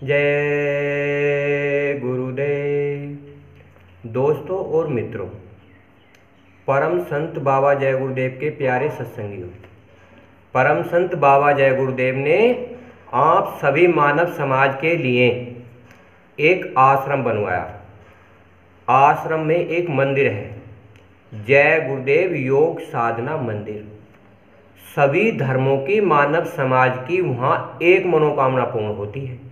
जय गुरुदेव। दोस्तों और मित्रों, परम संत बाबा जय गुरुदेव के प्यारे सत्संगियों, परम संत बाबा जय गुरुदेव ने आप सभी मानव समाज के लिए एक आश्रम बनवाया। आश्रम में एक मंदिर है, जय गुरुदेव योग साधना मंदिर। सभी धर्मों की मानव समाज की वहाँ एक मनोकामना पूर्ण होती है।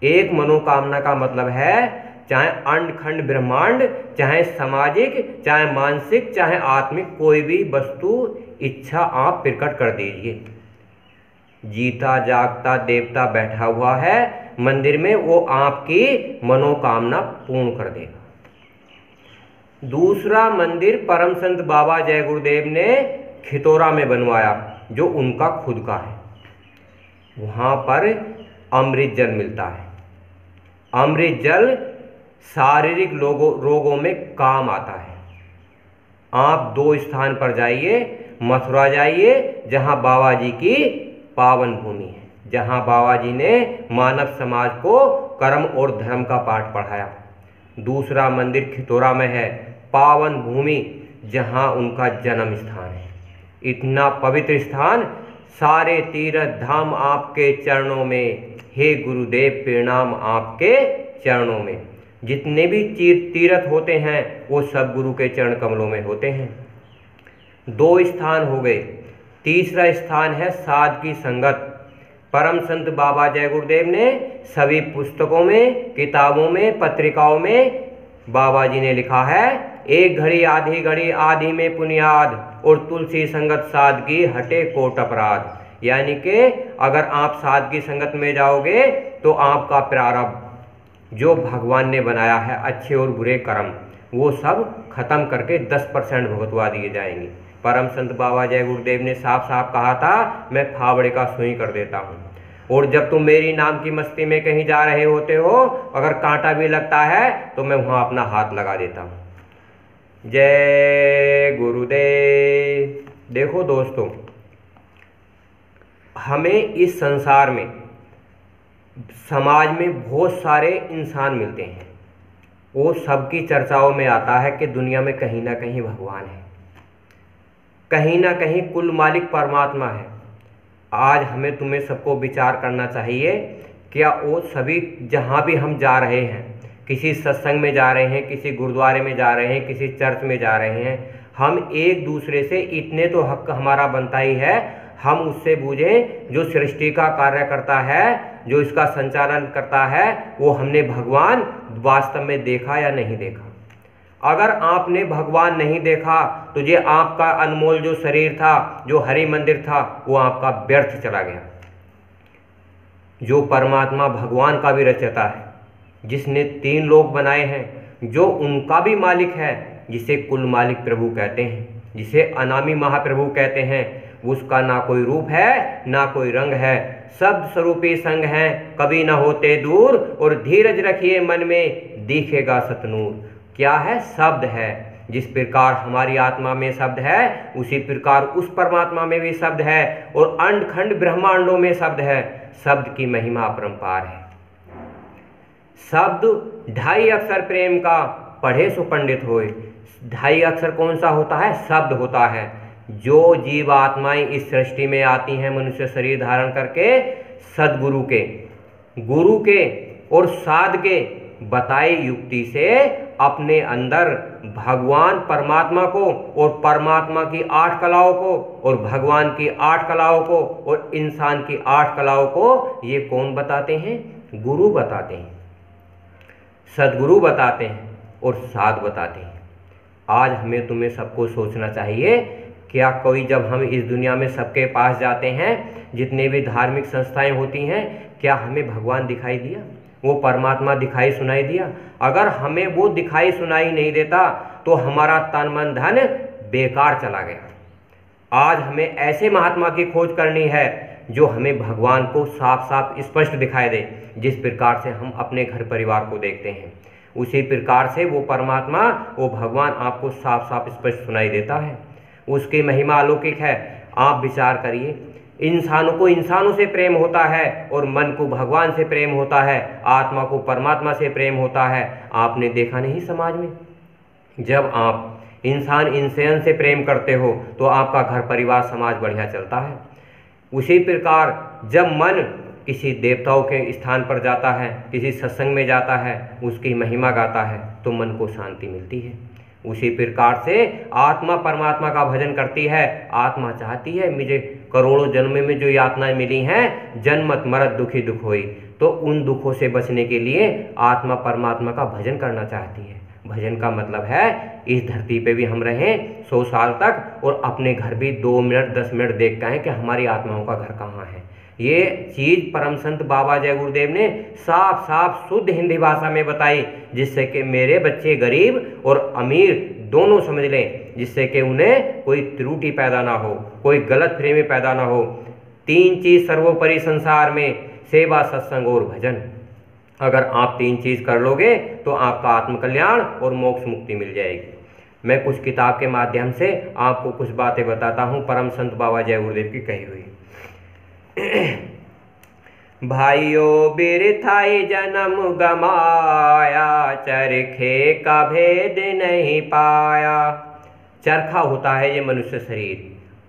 एक मनोकामना का मतलब है, चाहे अंड खंड ब्रह्मांड, चाहे सामाजिक, चाहे मानसिक, चाहे आत्मिक, कोई भी वस्तु इच्छा आप प्रकट कर दीजिए। जीता जागता देवता बैठा हुआ है मंदिर में, वो आपकी मनोकामना पूर्ण कर देगा। दूसरा मंदिर परम संत बाबा जय गुरुदेव ने खितौरा में बनवाया, जो उनका खुद का है। वहाँ पर अमृत जल मिलता है। अमृत जल शारीरिक रोगों में काम आता है। आप दो स्थान पर जाइए, मथुरा जाइए जहाँ बाबा जी की पावन भूमि है, जहाँ बाबा जी ने मानव समाज को कर्म और धर्म का पाठ पढ़ाया। दूसरा मंदिर खितौरा में है, पावन भूमि जहाँ उनका जन्म स्थान है। इतना पवित्र स्थान, सारे तीर्थ धाम आपके चरणों में। हे गुरुदेव, प्रणाम आपके चरणों में। जितने भी तीर्थ होते हैं वो सब गुरु के चरण कमलों में होते हैं। दो स्थान हो गए। तीसरा स्थान है साध की संगत। परम संत बाबा जय गुरुदेव ने सभी पुस्तकों में, किताबों में, पत्रिकाओं में बाबा जी ने लिखा है, एक घड़ी आधी में पुनियाद, और तुलसी संगत सादगी हटे कोट अपराध। यानी कि अगर आप साध की संगत में जाओगे तो आपका प्रारब्ध जो भगवान ने बनाया है, अच्छे और बुरे कर्म, वो सब खत्म करके 10% भुगतवा दिए जाएंगे। परम संत बाबा जय गुरुदेव ने साफ साफ कहा था, मैं फावड़े का सुई कर देता हूँ। और जब तुम मेरी नाम की मस्ती में कहीं जा रहे होते हो, अगर कांटा भी लगता है तो मैं वहाँ अपना हाथ लगा देता हूँ। जय गुरुदेव। देखो दोस्तों, हमें इस संसार में, समाज में बहुत सारे इंसान मिलते हैं। वो सबकी चर्चाओं में आता है कि दुनिया में कहीं ना कहीं भगवान है, कहीं ना कहीं कुल मालिक परमात्मा है। आज हमें तुम्हें सबको विचार करना चाहिए, क्या वो सभी जहाँ भी हम जा रहे हैं, किसी सत्संग में जा रहे हैं, किसी गुरुद्वारे में जा रहे हैं, किसी चर्च में जा रहे हैं, हम एक दूसरे से इतने तो हक हमारा बनता ही है, हम उससे बूझें जो सृष्टि का कार्य करता है, जो इसका संचालन करता है, वो हमने भगवान वास्तव में देखा या नहीं देखा। अगर आपने भगवान नहीं देखा तो ये आपका अनमोल जो शरीर था, जो हरि मंदिर था, वो आपका व्यर्थ चला गया। जो परमात्मा भगवान का भी रचयिता है, जिसने 3 लोक बनाए हैं, जो उनका भी मालिक है, जिसे कुल मालिक प्रभु कहते हैं, जिसे अनामी महाप्रभु कहते हैं, उसका ना कोई रूप है ना कोई रंग है, शब्द स्वरूपी संग है, कभी न होते दूर, और धीरज रखिए मन में दिखेगा सतनूर। क्या है? शब्द है। जिस प्रकार हमारी आत्मा में शब्द है, उसी प्रकार उस परमात्मा में भी शब्द है, और अंड खंड ब्रह्मांडों में शब्द है। शब्द की महिमा अपरंपार है। शब्द 2.5 अक्षर प्रेम का, पढ़े सो पंडित होए। 2.5 अक्षर कौन सा होता है? शब्द होता है। जो जीव आत्माएं इस सृष्टि में आती हैं मनुष्य शरीर धारण करके, सदगुरु के, गुरु के और साध के बताई युक्ति से अपने अंदर भगवान परमात्मा को और परमात्मा की 8 कलाओं को और भगवान की 8 कलाओं को और इंसान की 8 कलाओं को ये कौन बताते हैं? गुरु बताते हैं, सदगुरु बताते हैं और साध बताते हैं। आज हमें तुम्हें सबको सोचना चाहिए, क्या कोई, जब हम इस दुनिया में सबके पास जाते हैं, जितने भी धार्मिक संस्थाएं होती हैं, क्या हमें भगवान दिखाई दिया? वो परमात्मा दिखाई सुनाई दिया? अगर हमें वो दिखाई सुनाई नहीं देता तो हमारा तन मन धन बेकार चला गया। आज हमें ऐसे महात्मा की खोज करनी है जो हमें भगवान को साफ साफ स्पष्ट दिखाई दे। जिस प्रकार से हम अपने घर परिवार को देखते हैं, उसी प्रकार से वो परमात्मा, वो भगवान आपको साफ साफ स्पष्ट सुनाई देता है। उसकी महिमा अलौकिक है। आप विचार करिए, इंसानों को इंसानों से प्रेम होता है और मन को भगवान से प्रेम होता है, आत्मा को परमात्मा से प्रेम होता है। आपने देखा नहीं समाज में, जब आप इंसान इंसान से प्रेम करते हो तो आपका घर परिवार समाज बढ़िया चलता है। उसी प्रकार जब मन किसी देवताओं के स्थान पर जाता है, किसी सत्संग में जाता है, उसकी महिमा गाता है तो मन को शांति मिलती है। उसी प्रकार से आत्मा परमात्मा का भजन करती है। आत्मा चाहती है मुझे करोड़ों जन्म में जो यातनाएं मिली हैं, जन्मत मरत दुखी दुख होई, तो उन दुखों से बचने के लिए आत्मा परमात्मा का भजन करना चाहती है। भजन का मतलब है इस धरती पे भी हम रहें 100 साल तक और अपने घर भी 2 मिनट 10 मिनट देख के आएँ कि हमारी आत्माओं का घर कहाँ है। ये चीज़ परम संत बाबा जय गुरुदेव ने साफ साफ शुद्ध हिंदी भाषा में बताई, जिससे कि मेरे बच्चे गरीब और अमीर दोनों समझ लें, जिससे कि उन्हें कोई त्रुटि पैदा ना हो, कोई गलत फहमी पैदा ना हो। 3 चीज़ सर्वोपरि संसार में, सेवा सत्संग और भजन। अगर आप 3 चीज़ कर लोगे तो आपका आत्मकल्याण और मोक्ष मुक्ति मिल जाएगी। मैं कुछ किताब के माध्यम से आपको कुछ बातें बताता हूँ परम संत बाबा जय गुरुदेव की कही हुई। भाइयों बिरथाई जन्म गमाया, चरखे का भेद नहीं पाया। चरखा होता है ये मनुष्य शरीर,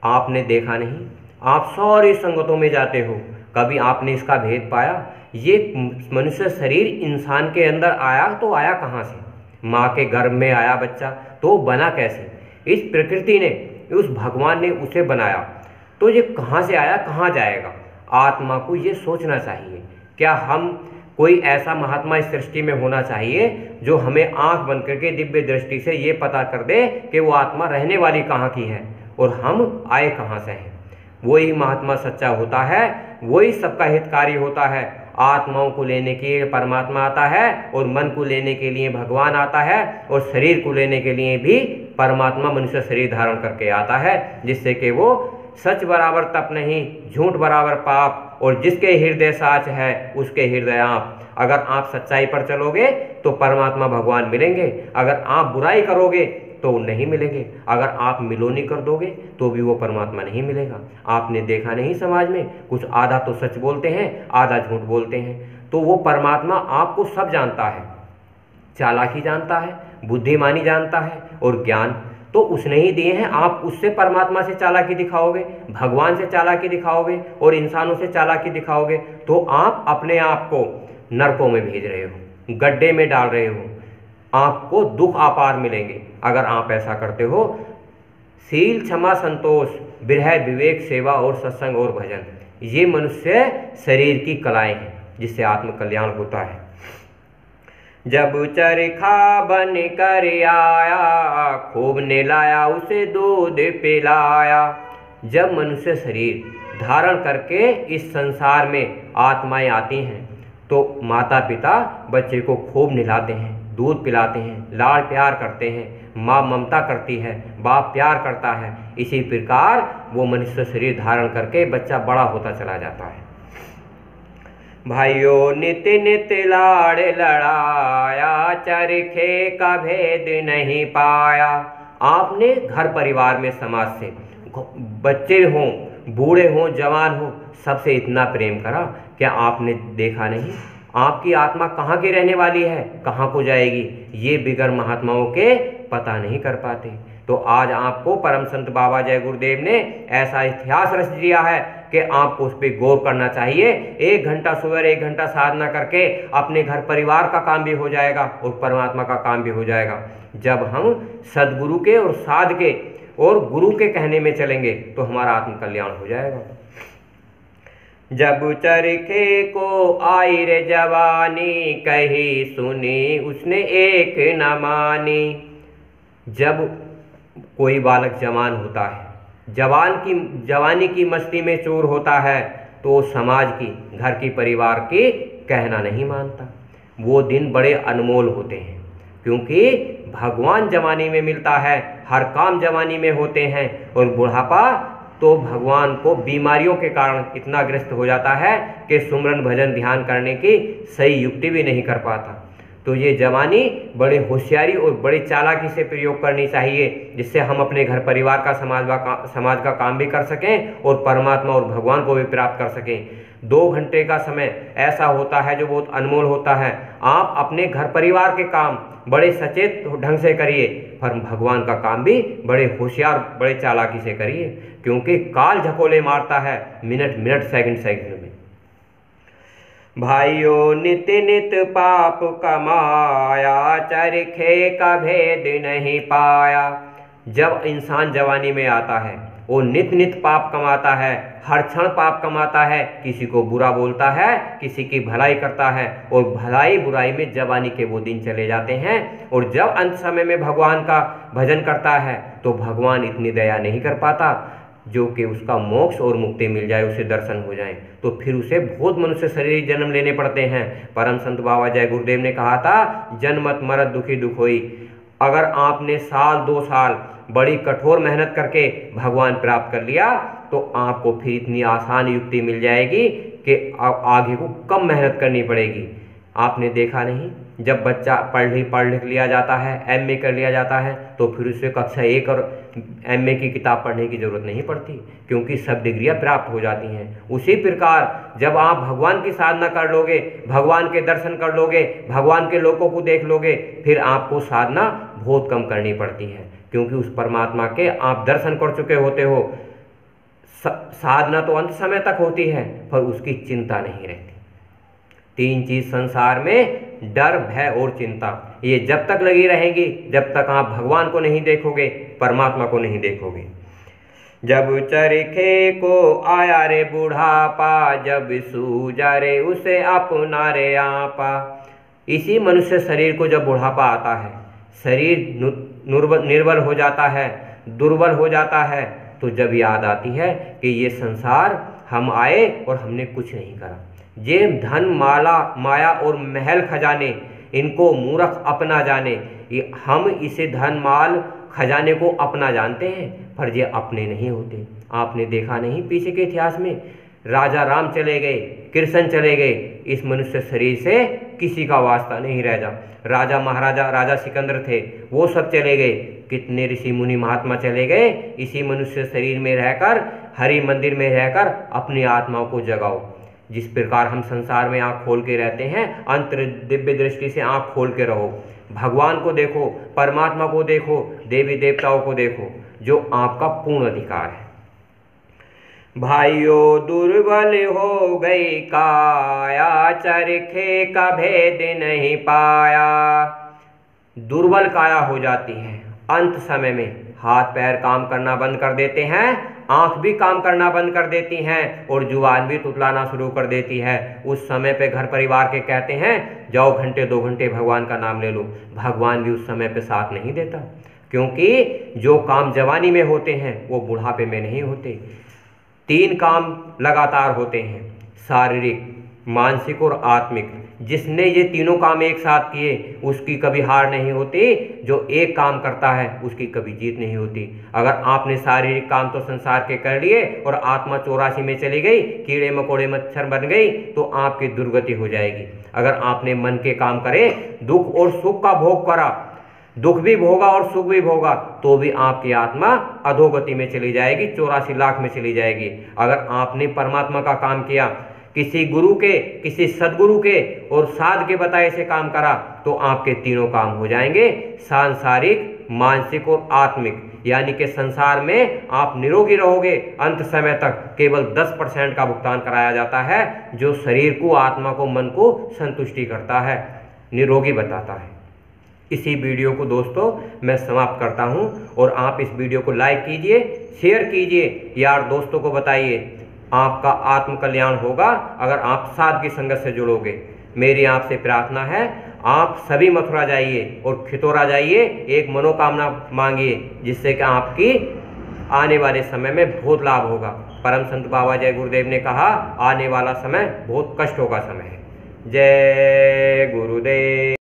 आपने देखा नहीं, आप सारी संगतों में जाते हो, कभी आपने इसका भेद पाया? ये मनुष्य शरीर इंसान के अंदर आया तो आया कहाँ से? माँ के गर्भ में आया बच्चा, तो बना कैसे? इस प्रकृति ने, उस भगवान ने उसे बनाया, तो ये कहाँ से आया, कहाँ जाएगा? आत्मा को ये सोचना चाहिए। क्या हम कोई ऐसा महात्मा इस सृष्टि में होना चाहिए जो हमें आंख बंद करके दिव्य दृष्टि से ये पता कर दे कि वो आत्मा रहने वाली कहाँ की है और हम आए कहाँ से हैं? वही महात्मा सच्चा होता है, वही सबका हितकारी होता है। आत्माओं को लेने के लिए परमात्मा आता है और मन को लेने के लिए भगवान आता है और शरीर को लेने के लिए भी परमात्मा मनुष्य शरीर धारण करके आता है, जिससे कि वो सच बराबर तप नहीं, झूठ बराबर पाप, और जिसके हृदय साच है उसके हृदय आप। अगर आप सच्चाई पर चलोगे तो परमात्मा भगवान मिलेंगे, अगर आप बुराई करोगे तो नहीं मिलेंगे, अगर आप मिलोनी कर दोगे तो भी वो परमात्मा नहीं मिलेगा। आपने देखा नहीं समाज में कुछ आधा तो सच बोलते हैं, आधा झूठ बोलते हैं, तो वो परमात्मा आपको सब जानता है, चालाकी जानता है, बुद्धिमानी जानता है और ज्ञान तो उसने ही दिए हैं। आप उससे परमात्मा से चालाकी दिखाओगे, भगवान से चालाकी दिखाओगे और इंसानों से चालाकी दिखाओगे तो आप अपने आप को नरकों में भेज रहे हो, गड्ढे में डाल रहे हो, आपको दुख अपार मिलेंगे अगर आप ऐसा करते हो। शील क्षमा संतोष विरह विवेक सेवा और सत्संग और भजन, ये मनुष्य शरीर की कलाएं हैं जिससे आत्मकल्याण होता है। जब चरखा बन कर आया, खूब नहलाया उसे दूध पिलाया। जब मनुष्य शरीर धारण करके इस संसार में आत्माएं आती हैं तो माता पिता बच्चे को खूब नहलाते हैं, दूध पिलाते हैं, लाड़ प्यार करते हैं, माँ ममता करती है, बाप प्यार करता है। इसी प्रकार वो मनुष्य शरीर धारण करके बच्चा बड़ा होता चला जाता है। भाइयों नित नित लाड़ लड़ाया, चरखे का भेद नहीं पाया। आपने घर परिवार में समाज से बच्चे हों, बूढ़े हों, जवान हों, सबसे इतना प्रेम करा, क्या आपने देखा नहीं आपकी आत्मा कहाँ की रहने वाली है, कहाँ को जाएगी? ये बिगर महात्माओं के पता नहीं कर पाते। तो आज आपको परम संत बाबा जय गुरुदेव ने ऐसा इतिहास रच दिया है कि आपको उस पर गौर करना चाहिए। 1 घंटा सुबह 1 घंटा साधना करके अपने घर परिवार का काम भी हो जाएगा और परमात्मा का काम भी हो जाएगा। जब हम सदगुरु के और साध के और गुरु के कहने में चलेंगे तो हमारा आत्मकल्याण हो जाएगा। जब चरखे को आई रे जवानी, कही सुनी उसने एक न मानी। जब कोई बालक जवान होता है, जवानी की मस्ती में चूर होता है, तो समाज की, घर की, परिवार की कहना नहीं मानता। वो दिन बड़े अनमोल होते हैं क्योंकि भगवान जवानी में मिलता है, हर काम जवानी में होते हैं, और बुढ़ापा तो भगवान को बीमारियों के कारण इतना ग्रस्त हो जाता है कि सुमरन भजन ध्यान करने की सही युक्ति भी नहीं कर पाता। तो ये जवानी बड़े होशियारी और बड़ी चालाकी से प्रयोग करनी चाहिए, जिससे हम अपने घर परिवार का समाज का काम भी कर सकें और परमात्मा और भगवान को भी प्राप्त कर सकें। 2 घंटे का समय ऐसा होता है जो बहुत अनमोल होता है। आप अपने घर परिवार के काम बड़े सचेत ढंग से करिए, पर भगवान का काम भी बड़े होशियार बड़े चालाकी से करिए, क्योंकि काल झकोले मारता है मिनट मिनट सेकंड सेकंड में। भाइयों नित नित पाप कमाया, चरखे का भेद नहीं पाया। जब इंसान जवानी में आता है वो नित नित पाप कमाता है, हर क्षण पाप कमाता है, किसी को बुरा बोलता है, किसी की भलाई करता है, और भलाई बुराई में जवानी के वो दिन चले जाते हैं। और जब अंत समय में भगवान का भजन करता है तो भगवान इतनी दया नहीं कर पाता जो कि उसका मोक्ष और मुक्ति मिल जाए, उसे दर्शन हो जाए, तो फिर उसे बहुत मनुष्य शरीर जन्म लेने पड़ते हैं। परम संत बाबा जय गुरुदेव ने कहा था, जन्मत मरत दुखी दुख होई। अगर आपने साल 2 साल बड़ी कठोर मेहनत करके भगवान प्राप्त कर लिया तो आपको फिर इतनी आसान युक्ति मिल जाएगी कि आगे को कम मेहनत करनी पड़ेगी। आपने देखा नहीं, जब बच्चा पढ़ लिख लिया जाता है, एमए कर लिया जाता है, तो फिर उसे कक्षा 1 और एमए की किताब पढ़ने की ज़रूरत नहीं पड़ती, क्योंकि सब डिग्रियां प्राप्त हो जाती हैं। उसी प्रकार जब आप भगवान की साधना कर लोगे, भगवान के दर्शन कर लोगे, भगवान के लोगों को देख लोगे, फिर आपको साधना बहुत कम करनी पड़ती है, क्योंकि उस परमात्मा के आप दर्शन कर चुके होते हो। साधना तो अंत समय तक होती है, पर उसकी चिंता नहीं रहती। 3 चीज संसार में, डर, भय और चिंता, ये जब तक लगी रहेंगी जब तक आप भगवान को नहीं देखोगे, परमात्मा को नहीं देखोगे। जब चरखे को आया रे बुढ़ापा, जब सूझा रे उसे अपना रे आपा। इसी मनुष्य शरीर को जब बुढ़ापा आता है, शरीर निर्बल हो जाता है, दुर्बल हो जाता है, तो जब याद आती है कि ये संसार हम आए और हमने कुछ नहीं करा। ये धन माया और महल खजाने, इनको मूर्ख अपना जाने। ये हम इसे धन माल खजाने को अपना जानते हैं, पर ये अपने नहीं होते। आपने देखा नहीं, पीछे के इतिहास में राजा राम चले गए, कृष्ण चले गए, इस मनुष्य शरीर से किसी का वास्ता नहीं रह जा। राजा महाराजा, राजा सिकंदर थे, वो सब चले गए। कितने ऋषि मुनि महात्मा चले गए। इसी मनुष्य शरीर में रहकर, हरि मंदिर में रहकर अपनी आत्माओं को जगाओ। जिस प्रकार हम संसार में आँख खोल के रहते हैं, अंतर दिव्य दृष्टि से आँख खोल के रहो। भगवान को देखो, परमात्मा को देखो, देवी देवताओं को देखो, जो आपका पूर्ण अधिकार है। भाइयों दुर्बल हो गई काया, चरखे का भेद नहीं पाया। दुर्बल काया हो जाती है अंत समय में। हाथ पैर काम करना बंद कर देते हैं, आंख भी काम करना बंद कर देती हैं, और जुबान भी तुतलाना शुरू कर देती है। उस समय पे घर परिवार के कहते हैं जाओ घंटे 2 घंटे भगवान का नाम ले लो। भगवान भी उस समय पे साथ नहीं देता, क्योंकि जो काम जवानी में होते हैं वो बुढ़ापे में नहीं होते। 3 काम लगातार होते हैं, शारीरिक, मानसिक और आत्मिक। जिसने ये तीनों काम एक साथ किए उसकी कभी हार नहीं होती। जो एक काम करता है उसकी कभी जीत नहीं होती। अगर आपने शारीरिक काम तो संसार के कर लिए और आत्मा 84 में चली गई, कीड़े मकोड़े मच्छर बन गई, तो आपकी दुर्गति हो जाएगी। अगर आपने मन के काम करे, दुख और सुख का भोग करा, दुख भी भोगा और सुख भी भोगा, तो भी आपकी आत्मा अधोगति में चली जाएगी, 84 लाख में चली जाएगी। अगर आपने परमात्मा का काम किया, किसी गुरु के, किसी सदगुरु के और साध के बताए से काम करा, तो आपके तीनों काम हो जाएंगे, सांसारिक, मानसिक और आत्मिक। यानी कि संसार में आप निरोगी रहोगे। अंत समय तक केवल 10% का भुगतान कराया जाता है, जो शरीर को, आत्मा को, मन को संतुष्टि करता है, निरोगी बताता है। इसी वीडियो को दोस्तों मैं समाप्त करता हूं, और आप इस वीडियो को लाइक कीजिए, शेयर कीजिए, यार दोस्तों को बताइए। आपका आत्म कल्याण होगा अगर आप साध की संगत से जुड़ोगे। मेरी आपसे प्रार्थना है, आप सभी मथुरा जाइए और खितौरा जाइए, एक मनोकामना मांगिए, जिससे कि आपकी आने वाले समय में बहुत लाभ होगा। परम संत बाबा जय गुरुदेव ने कहा, आने वाला समय बहुत कष्टों का समय है। जय गुरुदेव।